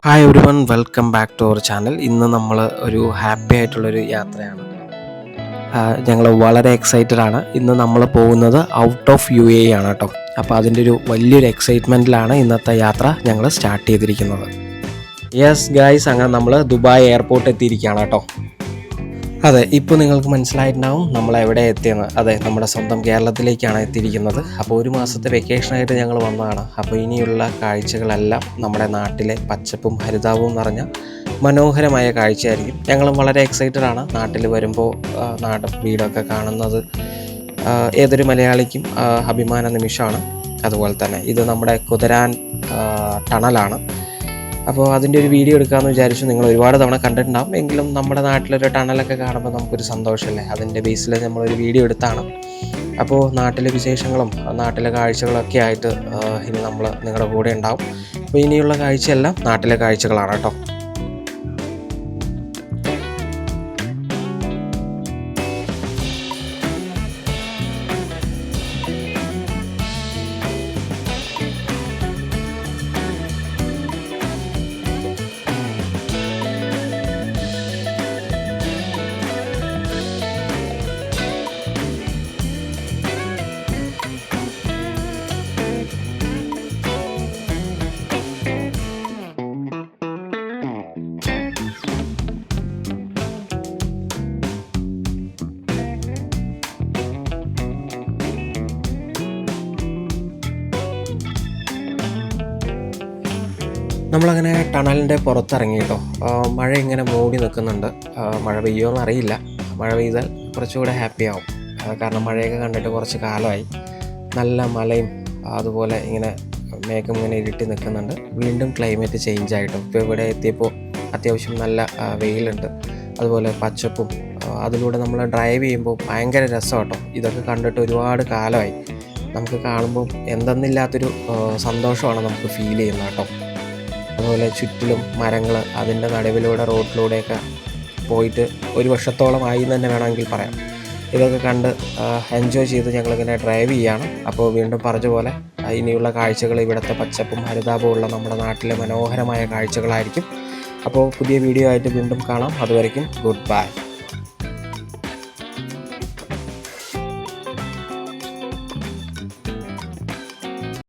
Hi everyone, welcome back to our channel. ഇന്ന് നമ്മൾ ഒരു ഹാപ്പി ആയിട്ടുള്ളൊരു യാത്രയാണ്. ഞങ്ങൾ വളരെ എക്സൈറ്റഡ് ആണ്. ഇന്ന് നമ്മൾ പോകുന്നത് ഔട്ട് ഓഫ് UAE ആണ് കേട്ടോ. അപ്പോൾ അതിൻ്റെ ഒരു വലിയൊരു എക്സൈറ്റ്മെൻറ്റിലാണ് ഇന്നത്തെ യാത്ര ഞങ്ങൾ സ്റ്റാർട്ട് ചെയ്തിരിക്കുന്നത്. യെസ് ഗൈസ്, അങ്ങനെ നമ്മൾ ദുബായ് എയർപോർട്ട് എത്തിയിരിക്കുകയാണ് കേട്ടോ. അതെ, ഇപ്പോൾ നിങ്ങൾക്ക് മനസ്സിലായിട്ടുണ്ടാവും നമ്മൾ എവിടെ എത്തിയെന്ന്. അതെ, നമ്മുടെ സ്വന്തം കേരളത്തിലേക്കാണ് എത്തിയിരിക്കുന്നത്. അപ്പോൾ ഒരു മാസത്തെ വെക്കേഷനായിട്ട് ഞങ്ങൾ വന്നതാണ്. അപ്പോൾ ഇനിയുള്ള കാഴ്ചകളെല്ലാം നമ്മുടെ നാട്ടിലെ പച്ചപ്പും ഹരിതാപവും നിറഞ്ഞ മനോഹരമായ കാഴ്ചയായിരിക്കും. ഞങ്ങളും വളരെ എക്സൈറ്റഡ് ആണ്. നാട്ടിൽ വരുമ്പോൾ നാട് വീടൊക്കെ കാണുന്നത് ഏതൊരു മലയാളിക്കും അഭിമാന നിമിഷമാണ്. അതുപോലെ തന്നെ ഇത് നമ്മുടെ കുതിരാൻ ടണലാണ്. അപ്പോൾ അതിൻ്റെ ഒരു വീഡിയോ എടുക്കാമെന്ന് വിചാരിച്ചു. നിങ്ങൾ ഒരുപാട് തവണ കണ്ടിട്ടുണ്ടാകും, എങ്കിലും നമ്മുടെ നാട്ടിലൊരു ടണലൊക്കെ കാണുമ്പോൾ നമുക്കൊരു സന്തോഷമല്ലേ. അതിൻ്റെ ബേസിൽ നമ്മളൊരു വീഡിയോ എടുത്താണ്. അപ്പോൾ നാട്ടിലെ വിശേഷങ്ങളും നാട്ടിലെ കാഴ്ചകളൊക്കെ ആയിട്ട് ഇനി നമ്മൾ നിങ്ങളുടെ കൂടെ ഉണ്ടാവും. അപ്പോൾ ഇനിയുള്ള കാഴ്ചയെല്ലാം നാട്ടിലെ കാഴ്ചകളാണ് കേട്ടോ. നമ്മളങ്ങനെ ടണലിൻ്റെ പുറത്തിറങ്ങി കേട്ടോ. മഴ ഇങ്ങനെ മൂടി നിൽക്കുന്നുണ്ട്. മഴ പെയ്യുമെന്ന് അറിയില്ല. മഴ പെയ്താൽ കുറച്ചുകൂടെ ഹാപ്പി ആവും. കാരണം മഴയൊക്കെ കണ്ടിട്ട് കുറച്ച് കാലമായി. നല്ല മലയും അതുപോലെ ഇങ്ങനെ മേഘം ഇങ്ങനെ ഇരുട്ടി നിൽക്കുന്നുണ്ട്. വീണ്ടും ക്ലൈമറ്റ് ചേഞ്ച് ആയിട്ടോ. ഇപ്പോൾ ഇവിടെ എത്തിയപ്പോൾ അത്യാവശ്യം നല്ല വെയിലുണ്ട്. അതുപോലെ പച്ചപ്പും അതിലൂടെ നമ്മൾ ഡ്രൈവ് ചെയ്യുമ്പോൾ ഭയങ്കര രസം കേട്ടോ. ഇതൊക്കെ കണ്ടിട്ട് ഒരുപാട് കാലമായി. നമുക്ക് കാണുമ്പോൾ എന്തെന്നില്ലാത്തൊരു സന്തോഷമാണ് നമുക്ക് ഫീൽ ചെയ്യുന്നത് കേട്ടോ. അതുപോലെ ചുറ്റിലും മരങ്ങൾ, അതിൻ്റെ നടുവിലൂടെ റോഡിലൂടെയൊക്കെ പോയിട്ട് ഒരു വർഷത്തോളമായി എന്ന് തന്നെ വേണമെങ്കിൽ പറയാം. ഇതൊക്കെ കണ്ട് എൻജോയ് ചെയ്ത് ഞങ്ങളിങ്ങനെ ഡ്രൈവ് ചെയ്യുകയാണ്. അപ്പോൾ വീണ്ടും പറഞ്ഞ പോലെ ഇനിയുള്ള കാഴ്ചകൾ ഇവിടുത്തെ പച്ചപ്പും ഹരിതാപമുള്ള നമ്മുടെ നാട്ടിലെ മനോഹരമായ കാഴ്ചകളായിരിക്കും. അപ്പോൾ പുതിയ വീഡിയോ ആയിട്ട് വീണ്ടും കാണാം. അതുവരയ്ക്കും ഗുഡ് ബൈ.